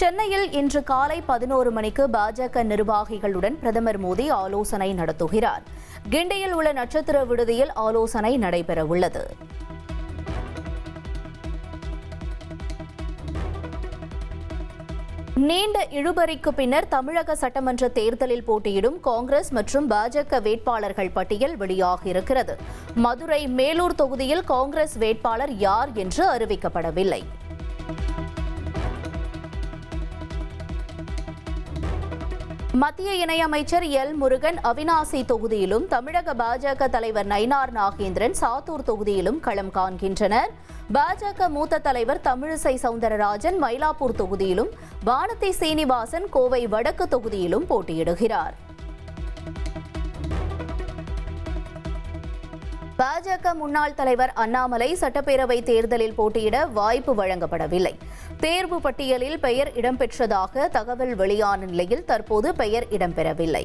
சென்னையில் இன்று காலை 11 மணிக்கு பாஜக நிர்வாகிகளுடன் பிரதமர் மோடி ஆலோசனை நடத்துகிறார். கிண்டியில் உள்ள நட்சத்திர விடுதியில் ஆலோசனை நடைபெறவுள்ளது. நீண்ட இழுபறிக்கு பின்னர் தமிழக சட்டமன்ற தேர்தலில் போட்டியிடும் காங்கிரஸ் மற்றும் பாஜக வேட்பாளர்கள் பட்டியல் வெளியாகியிருக்கிறது. மதுரை, மேலூர் தொகுதியில் காங்கிரஸ் வேட்பாளர் யார் என்று அறிவிக்கப்படவில்லை. மத்திய இணையமைச்சர் எல் முருகன் அவினாசி தொகுதியிலும், தமிழக பாஜக தலைவர் நயினார் நாகேந்திரன் சாத்தூர் தொகுதியிலும் களம் காண்கின்றனர். பாஜக மூத்த தலைவர் தமிழிசை சவுந்தரராஜன் மயிலாப்பூர் தொகுதியிலும், வானதி சீனிவாசன் கோவை வடக்கு தொகுதியிலும் போட்டியிடுகிறார். பாஜக முன்னாள் தலைவர் அண்ணாமலை சட்டப்பேரவை தேர்தலில் போட்டியிட வாய்ப்பு வழங்கப்படவில்லை. தேர்வு பட்டியலில் பெயர் இடம்பெற்றதாக தகவல் வெளியான நிலையில் தற்போது பெயர் இடம்பெறவில்லை.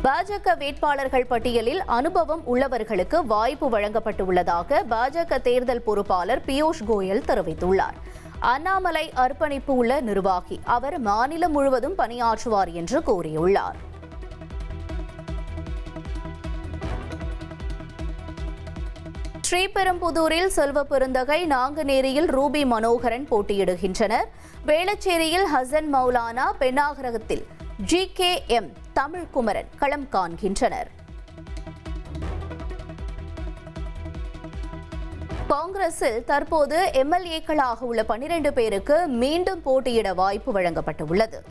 பாஜக வேட்பாளர்கள் பட்டியலில் அனுபவம் உள்ளவர்களுக்கு வாய்ப்பு வழங்கப்பட்டுள்ளதாக பாஜக தேர்தல் பொறுப்பாளர் பியூஷ் கோயல் தெரிவித்துள்ளார். அண்ணாமலை அர்ப்பணிப்பு உள்ள நிர்வாகி, அவர் மாநிலம் முழுவதும் பணியாற்றுவார் என்று கூறியுள்ளார். ஸ்ரீபெரும்புதூரில் செல்வ பெருந்தகை, நாங்குநேரியில் ரூபி மனோகரன் போட்டியிடுகின்றனர். வேளச்சேரியில் ஹசன் மௌலானா, பெண்ணாகரகத்தில் GKM தமிழ்குமரன் களம் காண்கின்றனர். காங்கிரஸில் தற்போது MLA-க்களாக உள்ள 12 பேருக்கு மீண்டும் போட்டியிட வாய்ப்பு வழங்கப்பட்டுள்ளது.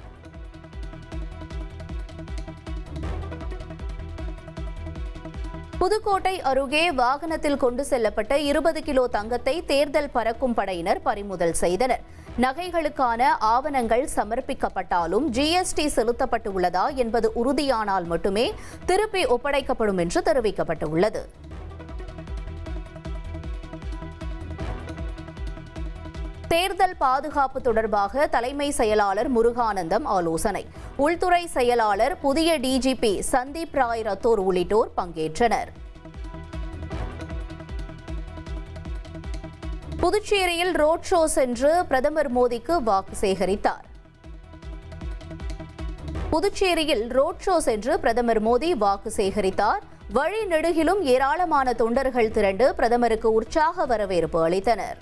புதுக்கோட்டை அருகே வாகனத்தில் கொண்டு செல்லப்பட்ட 20 கிலோ தங்கத்தை தேர்தல் பறக்கும் படையினர் பறிமுதல் செய்தனர். நகைகளுக்கான ஆவணங்கள் சமர்ப்பிக்கப்பட்டாலும் GST செலுத்தப்பட்டுள்ளதா என்பது உறுதியானால் மட்டுமே திருப்பி ஒப்படைக்கப்படும் என்று தெரிவிக்கப்பட்டுள்ளது. தேர்தல் பாதுகாப்பு தொடர்பாக தலைமை செயலாளர் முருகானந்தம் ஆலோசனை. உள்துறை செயலாளர், புதிய DGP சந்தீப் ராய் ரத்தோர் உள்ளிட்டோர் பங்கேற்றனர். புதுச்சேரியில் ரோட் ஷோ சென்று பிரதமர் மோடிக்கு வாக்கு சேகரித்தார். புதுச்சேரியில் ரோட் ஷோ சென்று பிரதமர் மோடி வாக்கு சேகரித்தார். வழி நெடுகிலும் ஏராளமான தொண்டர்கள் திரண்டு பிரதமருக்கு உற்சாக வரவேற்பு அளித்தனர்.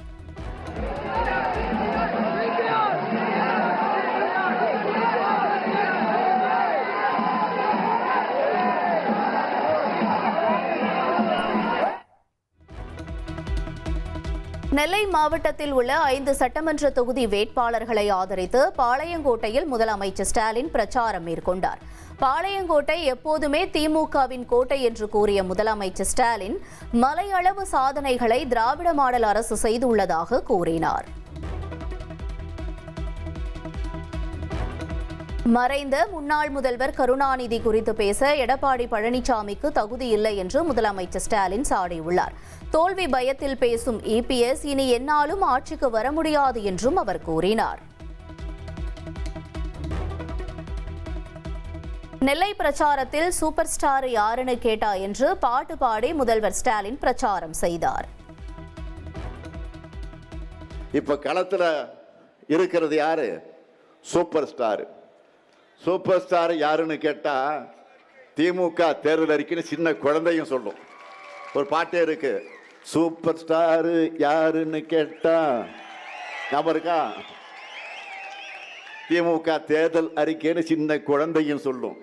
நெல்லை மாவட்டத்தில் உள்ள 5 சட்டமன்ற தொகுதி வேட்பாளர்களை ஆதரித்து பாளையங்கோட்டையில் முதலமைச்சர் ஸ்டாலின் பிரச்சாரம் மேற்கொண்டார். பாளையங்கோட்டை எப்போதுமே திமுகவின் கோட்டை என்று கூறிய முதலமைச்சர் ஸ்டாலின் மலையளவு சாதனைகளை திராவிட மாடல் அரசு செய்துள்ளதாக கூறினார். மறைந்த முன்னாள் முதல்வர் கருணாநிதி குறித்து பேச எடப்பாடி பழனிசாமிக்கு தகுதி இல்லை என்று முதலமைச்சர் ஸ்டாலின் சாடியுள்ளார். தோல்வி பயத்தில் பேசும் EPS இனி எந்நாளும் ஆட்சிக்கு வர முடியாது என்றும் அவர் கூறினார். நெல்லை பிரச்சாரத்தில் சூப்பர் ஸ்டார் யாருன்னு கேட்டா என்று பாட்டு பாடி முதல்வர் ஸ்டாலின் பிரச்சாரம் செய்தார். இப்ப களத்துல இருக்கிறது யாரு? Super star. சூப்பர் ஸ்டார் யாருன்னு கேட்டா திமுக தேர்தல் அறிக்கைன்னு சின்ன குழந்தையும் சொல்லும். ஒரு பாட்டே இருக்கு, சூப்பர் ஸ்டார் யாருன்னு கேட்டா. ஞாபகம் இருக்கா? திமுக தேர்தல் அறிக்கைன்னு சின்ன குழந்தையும் சொல்லும்.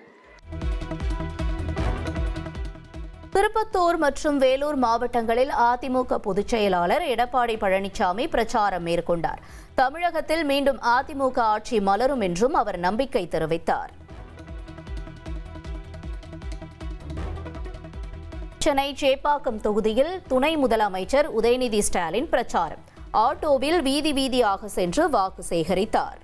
திருப்பத்தூர் மற்றும் வேலூர் மாவட்டங்களில் அதிமுக பொதுச் செயலாளர் எடப்பாடி பழனிசாமி பிரச்சாரம் மேற்கொண்டார். தமிழகத்தில் மீண்டும் அதிமுக ஆட்சி மலரும் என்றும் அவர் நம்பிக்கை தெரிவித்தார். சென்னை சேப்பாக்கம் தொகுதியில் துணை முதலமைச்சர் உதயநிதி ஸ்டாலின் பிரச்சாரம். ஆட்டோவில் வீதி வீதியாக சென்று வாக்கு சேகரித்தார்.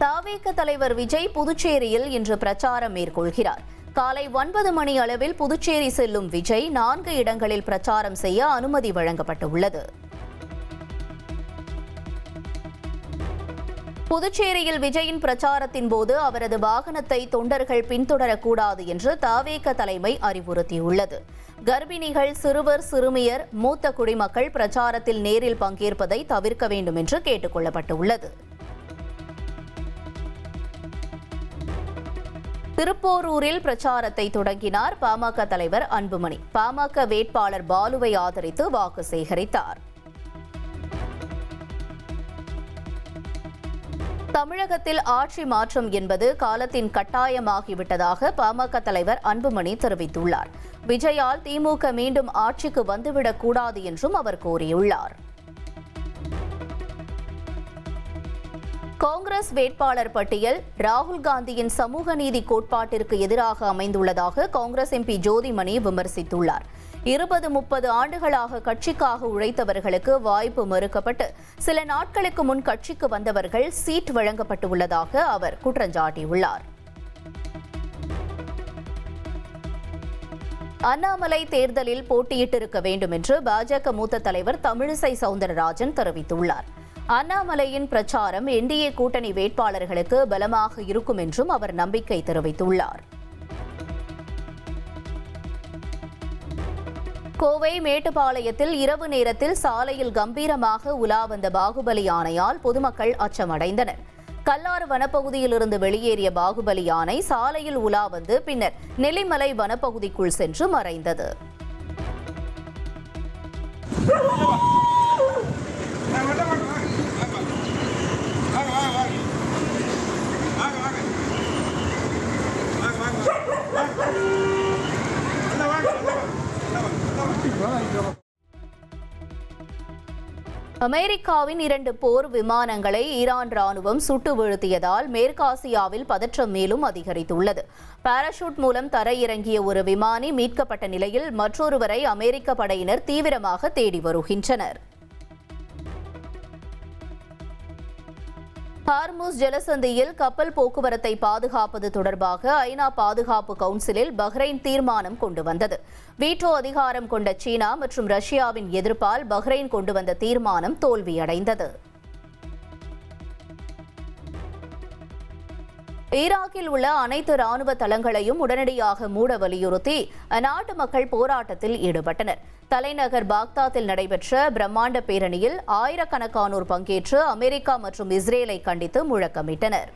தவேக தலைவர் விஜய் புதுச்சேரியில் இன்று பிரச்சாரம் மேற்கொள்கிறார். காலை 9 மணி அளவில் புதுச்சேரி செல்லும் விஜய் 4 இடங்களில் பிரச்சாரம் செய்ய அனுமதி வழங்கப்பட்டுள்ளது. புதுச்சேரியில் விஜயின் பிரச்சாரத்தின் போது அவரது வாகனத்தை தொண்டர்கள் பின்தொடரக்கூடாது என்று தவேக தலைமை அறிவுறுத்தியுள்ளது. கர்ப்பிணிகள், சிறுவர், சிறுமியர், மூத்த குடிமக்கள் பிரச்சாரத்தில் நேரில் பங்கேற்பதை தவிர்க்க வேண்டும் என்று கேட்டுக் கொள்ளப்பட்டுள்ளது. திருப்போரூரில் பிரச்சாரத்தை தொடங்கினார் பாமக தலைவர் அன்புமணி. பாமக வேட்பாளர் பாலுவை ஆதரித்து வாக்கு சேகரித்தார். தமிழகத்தில் ஆட்சி மாற்றம் என்பது காலத்தின் கட்டாயமாகிவிட்டதாக பாமக தலைவர் அன்புமணி தெரிவித்துள்ளார். விஜயால் திமுக மீண்டும் ஆட்சிக்கு வந்துவிடக் கூடாது என்றும் அவர் கூறியுள்ளார். காங்கிரஸ் வேட்பாளர் பட்டியல் ராகுல் காந்தியின் சமூக நீதி கோட்பாட்டிற்கு எதிராக அமைந்துள்ளதாக காங்கிரஸ் எம்பி ஜோதிமணி விமர்சித்துள்ளார். 20-30 ஆண்டுகளாக கட்சிக்காக உழைத்தவர்களுக்கு வாய்ப்பு மறுக்கப்பட்டு சில நாட்களுக்கு முன் கட்சிக்கு வந்தவர்கள் சீட் வழங்கப்பட்டுள்ளதாக அவர் குற்றஞ்சாட்டியுள்ளார். அண்ணாமலை தேர்தலில் போட்டியிட்டிருக்க வேண்டும் என்று பாஜக மூத்த தலைவர் தமிழிசை சவுந்தரராஜன் தெரிவித்துள்ளார். அண்ணாமலையின் பிரச்சாரம் என்டிஏ கூட்டணி வேட்பாளர்களுக்கு பலமாக இருக்கும் என்றும் அவர் நம்பிக்கை தெரிவித்துள்ளார். கோவை மேட்டுப்பாளையத்தில் இரவு நேரத்தில் சாலையில் கம்பீரமாக உலா வந்த பாகுபலி யானையால் பொதுமக்கள் அச்சமடைந்தனர். கல்லாறு வனப்பகுதியிலிருந்து வெளியேறிய பாகுபலி யானை சாலையில் உலா வந்து பின்னர் நெல்லிமலை வனப்பகுதிக்குள் சென்று மறைந்தது. அமெரிக்காவின் 2 போர் விமானங்களை ஈரான் ராணுவம் சுட்டு வீழ்த்தியதால் மேற்காசியாவில் பதற்றம் மேலும் அதிகரித்துள்ளது. பாராசூட் மூலம் தரையிறங்கிய ஒரு விமானி மீட்கப்பட்ட நிலையில் மற்றொருவரை அமெரிக்க படையினர் தீவிரமாக தேடி வருகின்றனர். ஹார்முஸ் ஜலசந்தியில் கப்பல் போக்குவரத்தை பாதுகாப்பது தொடர்பாக ஐநா பாதுகாப்பு கவுன்சிலில் பஹ்ரைன் தீர்மானம் கொண்டு வந்தது. வீட்டோ அதிகாரம் கொண்ட சீனா மற்றும் ரஷ்யாவின் எதிர்ப்பால் பஹ்ரைன் கொண்டு வந்த தீர்மானம் தோல்வியடைந்தது. ஈராக்கில் உள்ள அனைத்து ராணுவ தளங்களையும் உடனடியாக மூட வலியுறுத்தி அந்நாட்டு மக்கள் போராட்டத்தில் ஈடுபட்டனர். தலைநகர் பாக்தாத்தில் நடைபெற்ற பிரம்மாண்ட பேரணியில் ஆயிரக்கணக்கானோர் பங்கேற்று அமெரிக்கா மற்றும் இஸ்ரேலை கண்டித்து முழக்கமிட்டனர்.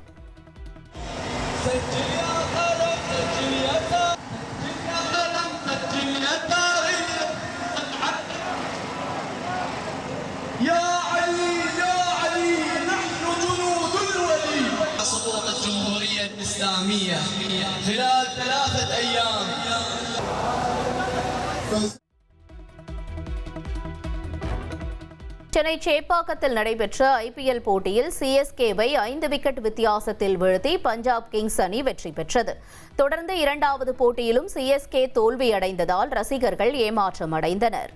சென்னை சேப்பாக்கத்தில் நடைபெற்ற ஐபிஎல் போட்டியில் சிஎஸ்கேவை 5 விக்கெட் வித்தியாசத்தில் வீழ்த்தி பஞ்சாப் கிங்ஸ் அணி வெற்றி பெற்றது. தொடர்ந்து 2வது போட்டியிலும் சிஎஸ்கே தோல்வியடைந்ததால் ரசிகர்கள் ஏமாற்றமடைந்தனர்.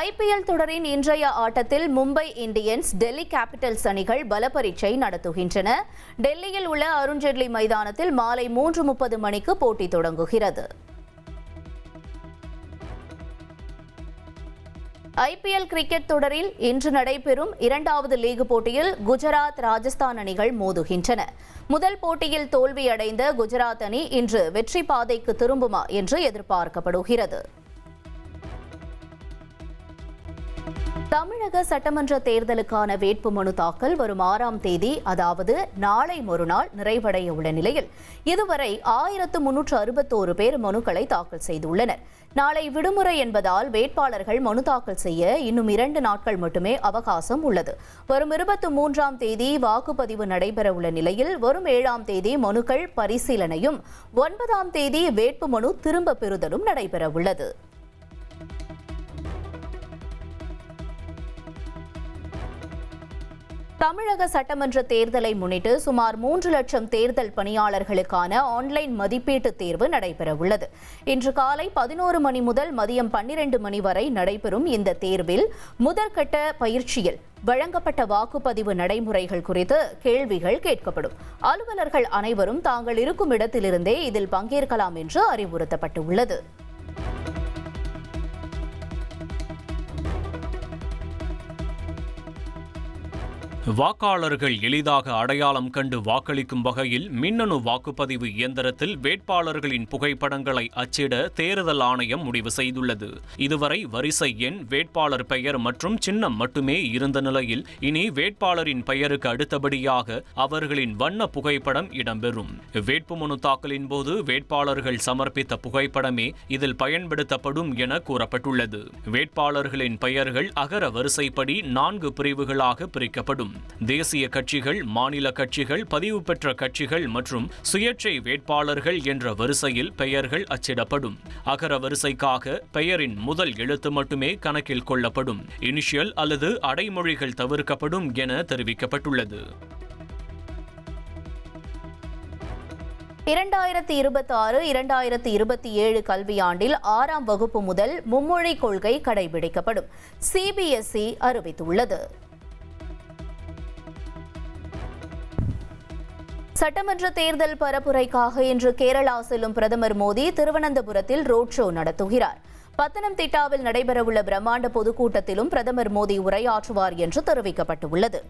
ஐபிஎல் தொடரின் இன்றைய ஆட்டத்தில் மும்பை இந்தியன்ஸ், டெல்லி கேபிட்டல்ஸ் அணிகள் பலப்பரீட்சை நடத்துகின்றன. டெல்லியில் உள்ள அருண்ஜேட்லி மைதானத்தில் மாலை 3:30 மணிக்கு போட்டி தொடங்குகிறது. ஐபிஎல் கிரிக்கெட் தொடரில் இன்று நடைபெறும் 2வது லீக் போட்டியில் குஜராத், ராஜஸ்தான் அணிகள் மோதுகின்றன. முதல் போட்டியில் தோல்வியடைந்த குஜராத் அணி இன்று வெற்றி பாதைக்கு திரும்புமா என்று எதிர்பார்க்கப்படுகிறது. தமிழக சட்டமன்ற தேர்தலுக்கான வேட்புமனு தாக்கல் வரும் 6ஆம் தேதி, அதாவது நாளை மறுநாள் நிறைவடைய உள்ள நிலையில் இதுவரை 1361 பேர் மனுக்களை தாக்கல் செய்துள்ளனர். நாளை விடுமுறை என்பதால் வேட்பாளர்கள் மனு தாக்கல் செய்ய இன்னும் 2 நாட்கள் மட்டுமே அவகாசம் உள்ளது. வரும் 23ஆம் தேதி வாக்குப்பதிவு நடைபெற உள்ள நிலையில் வரும் 7ஆம் தேதி மனுக்கள் பரிசீலனையும் 9ஆம் தேதி வேட்புமனு திரும்ப பெறுதலும் நடைபெற உள்ளது. தமிழக சட்டமன்ற தேர்தலை முன்னிட்டு சுமார் 3 லட்சம் தேர்தல் பணியாளர்களுக்கான ஆன்லைன் மதிப்பீட்டு தேர்வு நடைபெறவுள்ளது. இன்று காலை 11 மணி முதல் மதியம் 12 மணி வரை நடைபெறும் இந்த தேர்வில் முதற்கட்ட பயிற்சியில் வழங்கப்பட்ட வாக்குப்பதிவு நடைமுறைகள் குறித்து கேள்விகள் கேட்கப்படும். அலுவலர்கள் அனைவரும் தாங்கள் இருக்கும் இடத்திலிருந்தே இதில் பங்கேற்கலாம் என்று அறிவுறுத்தப்பட்டுள்ளது. வாக்காளர்கள் எளிதாக அடையாளம் கண்டு வாக்களிக்கும் வகையில் மின்னணு வாக்குப்பதிவு இயந்திரத்தில் வேட்பாளர்களின் புகைப்படங்களை அச்சிட தேர்தல் ஆணையம் முடிவு செய்துள்ளது. இதுவரை வரிசை எண், வேட்பாளர் பெயர் மற்றும் சின்னம் மட்டுமே இருந்த நிலையில் இனி வேட்பாளரின் பெயருக்கு அடுத்தபடியாக அவர்களின் வண்ண புகைப்படம் இடம்பெறும். வேட்புமனு தாக்கலின் போது வேட்பாளர்கள் சமர்ப்பித்த புகைப்படமே இதில் பயன்படுத்தப்படும் என கூறப்பட்டுள்ளது. வேட்பாளர்களின் பெயர்கள் அகர வரிசைப்படி 4 பிரிவுகளாக பிரிக்கப்படும். தேசிய கட்சிகள், மாநில கட்சிகள், பதிவு பெற்ற கட்சிகள் மற்றும் சுயேட்சை வேட்பாளர்கள் என்ற வரிசையில் பெயர்கள் அச்சிடப்படும். அகர வரிசைக்காக பெயரின் முதல் எழுத்து மட்டுமே கணக்கில் கொள்ளப்படும். இனிஷியல் அல்லது அடைமொழிகள் தவிர்க்கப்படும் என தெரிவிக்கப்பட்டுள்ளது. 2026-2027 கல்வியாண்டில் 6ஆம் வகுப்பு முதல் மும்மொழி கொள்கை கடைபிடிக்கப்படும். CBSE அறிவித்துள்ளது. சட்டமன்ற தேர்தல் பரப்புரைக்காக இன்று கேரளா செல்லும் பிரதமர் மோடி திருவனந்தபுரத்தில் ரோட் ஷோ நடத்துகிறார். பத்தனம்திட்டாவில் நடைபெறவுள்ள பிரம்மாண்ட பொதுக்கூட்டத்திலும் பிரதமர் மோடி உரையாற்றுவார் என்று தெரிவிக்கப்பட்டுள்ளது.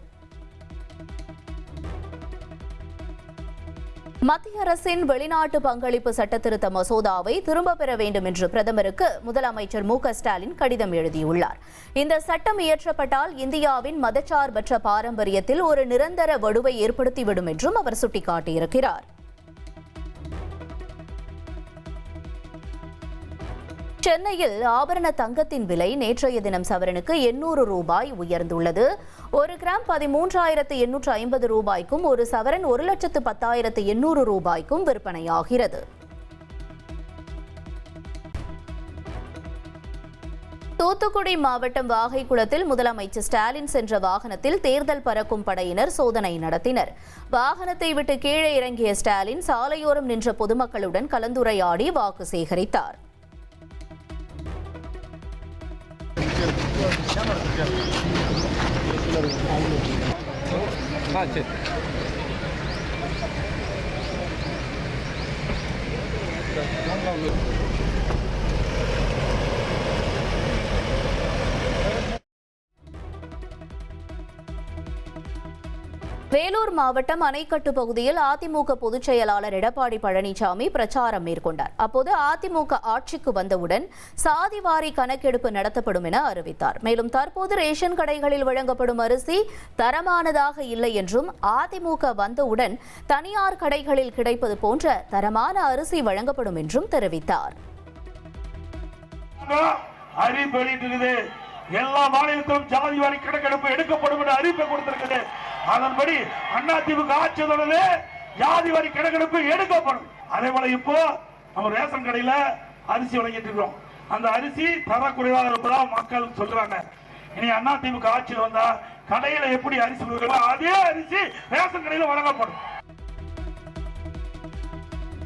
மத்திய அரசின் வெளிநாட்டு பங்களிப்பு சட்டத்திருத்த மசோதாவை திரும்பப் பெற வேண்டும் என்று பிரதமருக்கு முதலமைச்சர் மு.க.ஸ்டாலின் கடிதம் எழுதியுள்ளார். இந்த சட்டம் இயற்றப்பட்டால் இந்தியாவின் மதச்சார்பற்ற பாரம்பரியத்தில் ஒரு நிரந்தர வடுவை ஏற்படுத்திவிடும் என்றும் அவர் சுட்டிக்காட்டியிருக்கிறார். சென்னையில் ஆபரண தங்கத்தின் விலை நேற்றைய தினம் சவரனுக்கு 800 ரூபாய் உயர்ந்துள்ளது. 1 கிராம் 13,850 ரூபாய்க்கும் ஒரு சவரன் 1,10,800 ரூபாய்க்கும் விற்பனையாகிறது. தூத்துக்குடி மாவட்டம் வாகைக்குளத்தில் முதலமைச்சர் ஸ்டாலின் சென்ற வாகனத்தில் தேர்தல் பறக்கும் படையினர் சோதனை நடத்தினர். வாகனத்தை விட்டு கீழே இறங்கிய ஸ்டாலின் சாலையோரம் நின்ற பொதுமக்களுடன் கலந்துரையாடி வாக்கு சேகரித்தார். வேலூர் மாவட்டம் அணைக்கட்டு பகுதியில் அதிமுக பொதுச் செயலாளர் எடப்பாடி பழனிசாமி பிரச்சாரம் மேற்கொண்டார். அப்போது அதிமுக ஆட்சிக்கு வந்தவுடன் சாதிவாரி கணக்கெடுப்பு நடத்தப்படும் என அறிவித்தார். மேலும் தற்போது ரேஷன் கடைகளில் வழங்கப்படும் அரிசி தரமானதாக இல்லை என்றும் அதிமுக வந்தவுடன் தனியார் கடைகளில் கிடைப்பது போன்ற தரமான அரிசி வழங்கப்படும் என்றும் தெரிவித்தார். எல்லா மாநிலத்திலும் ஜாதிவாரி கணக்கெடுப்பு எடுக்கப்படும் என்ற அறிவிப்பை கொடுத்திருக்கிறது. அதன்படி அதிமுக ஆட்சியுடனே ஜாதிவாரி கணக்கெடுப்பு எடுக்கப்படும். அதே போல இப்போ நம்ம ரேஷன் கடையில அரிசி வழங்கிட்டு இருக்கிறோம். அந்த அரிசி தரக்குறைவாக இருப்பதா மக்கள் சொல்றாங்க. இனி அதிமுக ஆட்சியில் வந்தா கடையில எப்படி அரிசி கொடுக்கிறோம் அதே அரிசி ரேஷன் கடையில வழங்கப்படும்.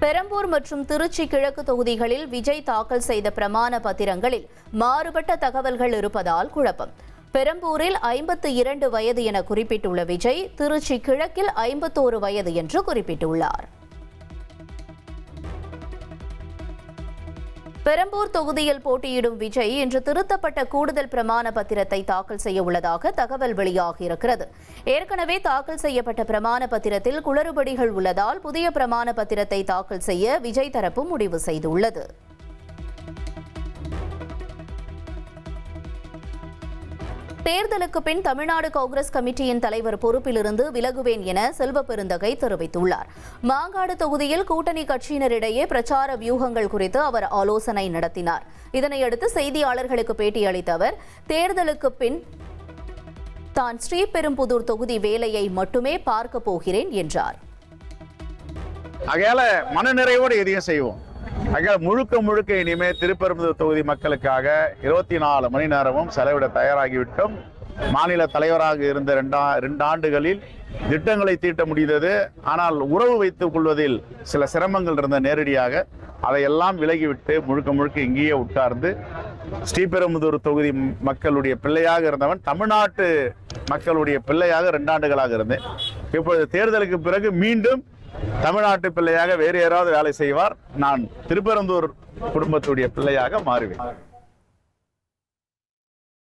பெரம்பூர் மற்றும் திருச்சி கிழக்கு தொகுதிகளில் விஜய் தாக்கல் செய்த பிரமாண பத்திரங்களில் மாறுபட்ட தகவல்கள் இருப்பதால் குழப்பம். பெரம்பூரில் 52 வயது என குறிப்பிட்டுள்ள விஜய், திருச்சி கிழக்கில் 51 வயது என்று குறிப்பிட்டுள்ளார். பெரம்பூர் தொகுதியில் போட்டியிடும் விஜய் இன்று திருத்தப்பட்ட கூடுதல் பிரமாண பத்திரத்தை தாக்கல் செய்ய உள்ளதாக தகவல் வெளியாகியிருக்கிறது. ஏற்கனவே தாக்கல் செய்யப்பட்ட பிரமாண பத்திரத்தில் குளறுபடிகள் உள்ளதால் புதிய பிரமாண பத்திரத்தை தாக்கல் செய்ய விஜய் தரப்பு முடிவு செய்துள்ளது. தேர்தலுக்கு பின் தமிழ்நாடு காங்கிரஸ் கமிட்டியின் தலைவர் பொறுப்பிலிருந்து விலகுவேன் என செல்வ பெருந்தகை தெரிவித்துள்ளார். மாங்காடு தொகுதியில் கூட்டணி கட்சியினரிடையே பிரச்சார வியூகங்கள் குறித்து அவர் ஆலோசனை நடத்தினார். இதனையடுத்து செய்தியாளர்களுக்கு பேட்டியளித்த அவர், தேர்தலுக்கு பின் தான் ஸ்ரீபெரும்புதூர் தொகுதி வேலையை மட்டுமே பார்க்க போகிறேன் என்றார். மனநிறைவோடு எதையும் செய்வோம். முழுக்க இனிமே திருப்பெரும்புதூர் தொகுதி மக்களுக்காக 24 மணி நேரமும் செலவிட தயாராகிவிட்டோம். மாநில தலைவராக இருந்த 2 ஆண்டுகளில் திட்டங்களை தீட்ட முடிந்தது. ஆனால் உறவு வைத்துக் கொள்வதில் சில சிரமங்கள் இருந்த நேரடியாக அதையெல்லாம் விலகிவிட்டு முழுக்க இங்கேயே உட்கார்ந்து ஸ்ரீபெரும்புதூர் தொகுதி மக்களுடைய பிள்ளையாக இருந்தவன் தமிழ்நாட்டு மக்களுடைய பிள்ளையாக 2 ஆண்டுகளாக இருந்தேன். இப்பொழுது தேர்தலுக்கு பிறகு மீண்டும் தமிழ்நாட்டு பிள்ளையாக வேறு யாராவது வேலை செய்வார். நான் திருப்பெரும்புதூர் குடும்பத்துடைய பிள்ளையாக மாறுவேன்.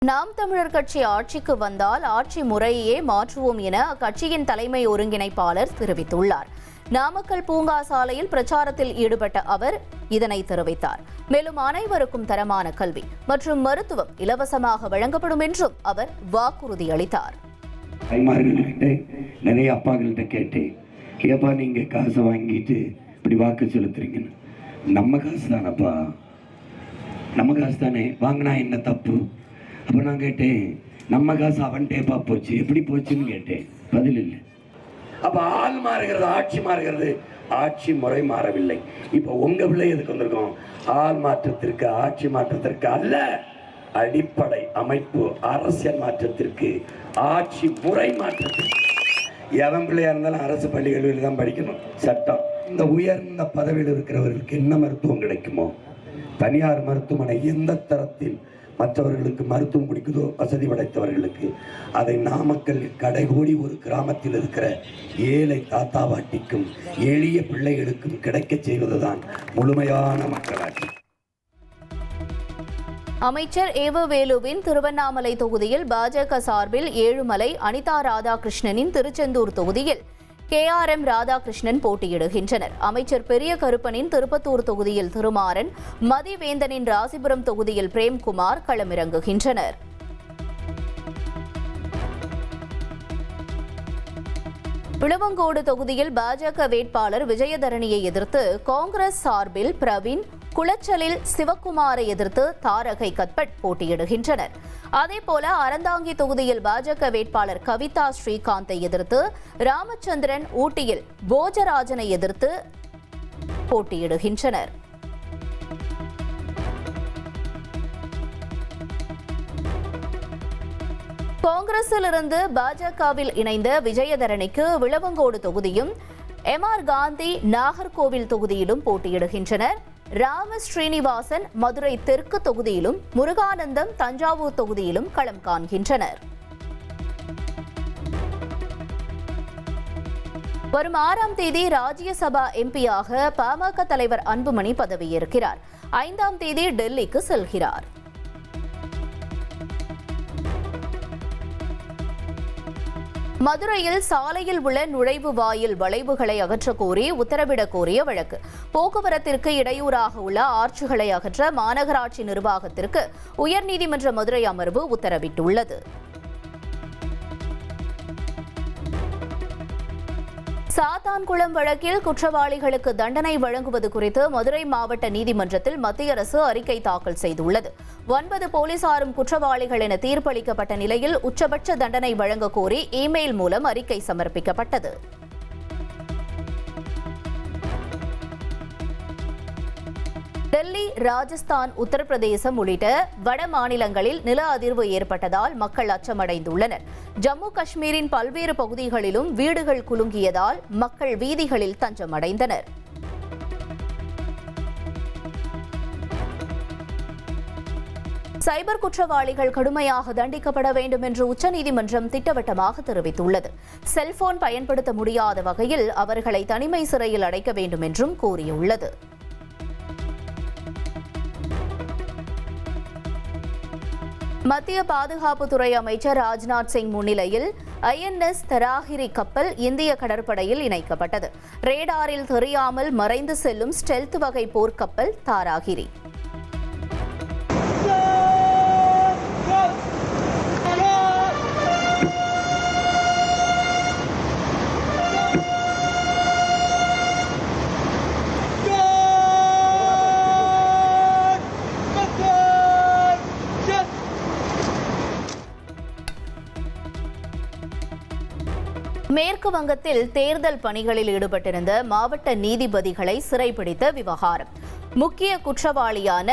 நாம் தமிழர் கட்சி ஆட்சிக்கு வந்தால் ஆட்சி முறையே மாற்றுவோம் என அக்கட்சியின் தலைமை ஒருங்கிணைப்பாளர் தெரிவித்துள்ளார். நாமக்கல் பூங்கா சாலையில் பிரச்சாரத்தில் ஈடுபட்ட அவர் இதனை தெரிவித்தார். மேலும் அனைவருக்கும் தரமான கல்வி மற்றும் மருத்துவம் இலவசமாக வழங்கப்படும் என்றும் அவர் வாக்குறுதி அளித்தார். நிறைய அப்பாக்கள்கிட்ட கேட்டேன், ஏப்பா நீங்க காசை வாங்கிட்டு இப்படி வாக்கு செலுத்துறீங்கன்னு. நம்ம காசு தானப்பா, நம்ம காசு தானே, வாங்கினா என்ன தப்பு? அப்போ நான் கேட்டேன், நம்ம காசு அவன்கிட்டேப்பா போச்சு, எப்படி போச்சுன்னு கேட்டேன். பதில் இல்லை. அப்போ ஆள் மாறுகிறது, ஆட்சி மாறுகிறது, ஆட்சி முறை மாறவில்லை. இப்போ உங்க பிள்ளை எதுக்கு வந்திருக்கோம்? ஆள் மாற்றத்திற்கு, ஆட்சி மாற்றத்திற்கு அல்ல, அடிப்படை அமைப்பு அரசியல் மாற்றத்திற்கு, ஆட்சி முறை மாற்றத்திற்கு. எவன் பிள்ளையா இருந்தாலும் அரசு பள்ளிகளில் தான் படிக்கணும். சட்டம். இந்த உயர்ந்த பதவியில் இருக்கிறவர்களுக்கு என்ன மருத்துவம் கிடைக்குமோ, தனியார் மருத்துவமனை எந்த தரத்தில் மற்றவர்களுக்கு மருத்துவம் கொடுக்குதோ வசதி படைத்தவர்களுக்கு, அதை நாமக்கல் கடைகோடி ஒரு கிராமத்தில் இருக்கிற ஏழை தாத்தா பாட்டிக்கும் எளிய பிள்ளைகளுக்கும் கிடைக்க செய்வதுதான் முழுமையான மக்களாட்சி. அமைச்சர் ஏவவேலுவின் திருவண்ணாமலை தொகுதியில் பாஜக சார்பில் ஏழுமலை, அனிதா ராதாகிருஷ்ணனின் திருச்செந்தூர் தொகுதியில் KRM ராதாகிருஷ்ணன் போட்டியிடுகின்றனர். அமைச்சர் பெரிய கருப்பனின் திருப்பத்தூர் தொகுதியில் திருமாறன், மதிவேந்தனின் ராசிபுரம் தொகுதியில் பிரேம்குமார் களமிறங்குகின்றனர். விளவங்கோடு தொகுதியில் பாஜக வேட்பாளர் விஜயதரணியை எதிர்த்து காங்கிரஸ் சார்பில் பிரவீன், குளச்சலில் சிவக்குமாரை எதிர்த்து தாரகை கத்பட் போட்டியிடுகின்றனர். அதேபோல அறந்தாங்கி தொகுதியில் பாஜக வேட்பாளர் கவிதா ஸ்ரீகாந்தை எதிர்த்து ராமச்சந்திரன், ஊட்டியில் போஜராஜனை எதிர்த்து போட்டியிடுகின்றனர். காங்கிரஸில் இருந்து பாஜகவில் இணைந்த விஜயதரணிக்கு விளவங்கோடு தொகுதியும், MR காந்தி நாகர்கோவில் தொகுதியிலும் போட்டியிடுகின்றனர். ராம ஸ்ரீனிவாசன் மதுரை தெற்கு தொகுதியிலும், முருகானந்தம் தஞ்சாவூர் தொகுதியிலும் களம் காண்கின்றனர். வரும் 6ஆம் தேதி ராஜ்யசபா எம்பியாக பாமக தலைவர் அன்புமணி பதவியேற்கிறார். 5ஆம் தேதி டெல்லிக்கு செல்கிறார். மதுரையில் சாலையில் உள்ள நுழைவு வாயில் வளைவுகளை அகற்றக் கோரி உத்தரவிடக் கோரிய வழக்கு. போக்குவரத்திற்கு இடையூறாக உள்ள ஆர்ச்சுகளை அகற்ற மாநகராட்சி நிர்வாகத்திற்கு உயர்நீதிமன்ற மதுரை அமர்வு உத்தரவிட்டுள்ளது. சாத்தான்குளம் வழக்கில் குற்றவாளிகளுக்கு தண்டனை வழங்குவது குறித்து மதுரை மாவட்ட நீதிமன்றத்தில் மத்திய அரசு அறிக்கை தாக்கல் செய்துள்ளது. 9 போலீசாரும் குற்றவாளிகள் என தீர்ப்பளிக்கப்பட்ட நிலையில் உச்சபட்ச தண்டனை வழங்க கோரி இமெயில் மூலம் அறிக்கை சமர்ப்பிக்கப்பட்டது. டெல்லி, ராஜஸ்தான், உத்தரப்பிரதேசம் உள்ளிட்ட வட மாநிலங்களில் நில அதிர்வு ஏற்பட்டதால் மக்கள் அச்சமடைந்துள்ளனர். ஜம்மு காஷ்மீரின் பல்வேறு பகுதிகளிலும் வீடுகள் குலுங்கியதால் மக்கள் வீதிகளில் தஞ்சமடைந்தனர். சைபர் குற்றவாளிகள் கடுமையாக தண்டிக்கப்பட வேண்டும் என்று உச்சநீதிமன்றம் திட்டவட்டமாக தெரிவித்துள்ளது. செல்போன் பயன்படுத்த முடியாத வகையில் அவர்களை தனிமை சிறையில் அடைக்க வேண்டும் என்றும் கூறியுள்ளது. மத்திய பாதுகாப்புத்துறை அமைச்சர் ராஜ்நாத் சிங் முன்னிலையில் INS தராகிரி கப்பல் இந்திய கடற்படையில் இணைக்கப்பட்டது. ரேடாரில் தெரியாமல் மறைந்து செல்லும் ஸ்டெல்த் வகை போர்க்கப்பல் தாராகிரி. மேற்கு வங்கத்தில் தேர்தல் பணிகளில் ஈடுபட்டிருந்த மாவட்ட நீதிபதிகளை சிறைப்பிடித்த விவகாரம். முக்கிய குற்றவாளியான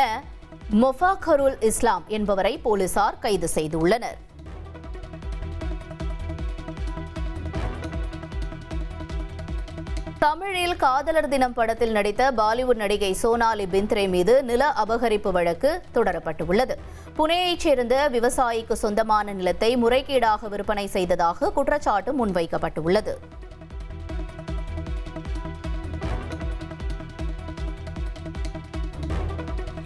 மொஃபாகருல் இஸ்லாம் என்பவரை போலீசார் கைது செய்துள்ளனர். தமிழில் காதலர் தினம் படத்தில் நடித்த பாலிவுட் நடிகை சோனாலி பிந்த்ரே மீது நில அபகரிப்பு வழக்கு தொடரப்பட்டுள்ளது. புனேயைச் சேர்ந்த விவசாயிக்கு சொந்தமான நிலத்தை முறைகேடாக விற்பனை செய்ததாக குற்றச்சாட்டு முன்வைக்கப்பட்டுள்ளது.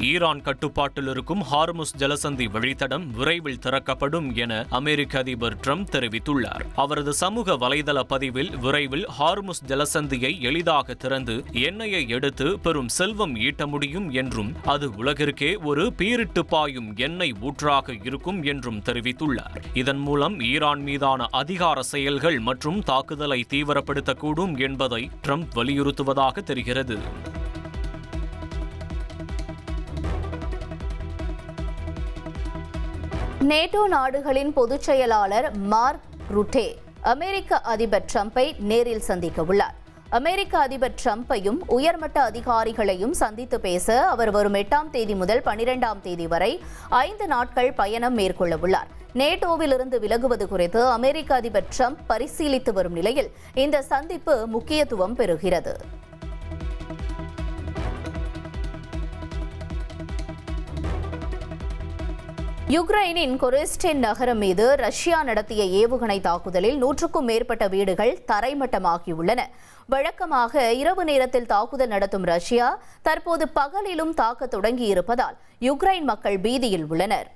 ஈரான் கட்டுப்பாட்டில் இருக்கும் ஹார்முஸ் ஜலசந்தி வழித்தடம் விரைவில் திறக்கப்படும் என அமெரிக்க அதிபர் ட்ரம்ப் தெரிவித்துள்ளார். அவரது சமூக வலைதள பதிவில் விரைவில் ஹார்முஸ் ஜலசந்தியை எளிதாக திறந்து எண்ணெயை எடுத்து பெரும் செல்வம் ஈட்ட முடியும் என்றும் அது உலகிற்கே ஒரு பீரிட்டு பாயும் எண்ணெய் ஊற்றாக இருக்கும் என்றும் தெரிவித்துள்ளார். இதன் மூலம் ஈரான் மீதான அதிகார செயல்கள் மற்றும் தாக்குதலை தீவிரப்படுத்தக்கூடும் என்பதை ட்ரம்ப் வலியுறுத்துவதாக தெரிகிறது. நேட்டோ நாடுகளின் பொதுச் செயலாளர் மார்க் ருட்டே அமெரிக்க அதிபர் ட்ரம்பை நேரில் சந்திக்க உள்ளார். அமெரிக்க அதிபர் ட்ரம்பையும் உயர்மட்ட அதிகாரிகளையும் சந்தித்து பேச அவர் வரும் 8ஆம் தேதி முதல் 12ஆம் தேதி வரை 5 நாட்கள் பயணம் மேற்கொள்ள உள்ளார். நேட்டோவிலிருந்து விலகுவது குறித்து அமெரிக்க அதிபர் ட்ரம்ப் பரிசீலித்து வரும் நிலையில் இந்த சந்திப்பு முக்கியத்துவம் பெறுகிறது. யுக்ரைனின் கொரிஸ்டென் நகரம் மீது ரஷ்யா நடத்திய ஏவுகணை தாக்குதலில் 100க்கும் மேற்பட்ட வீடுகள் தரைமட்டமாகியுள்ளன. வழக்கமாக இரவு நேரத்தில் தாக்குதல் நடத்தும் ரஷ்யா தற்போது பகலிலும் தாக்க தொடங்கியிருப்பதால் யுக்ரைன் மக்கள் பீதியில் உள்ளனர்.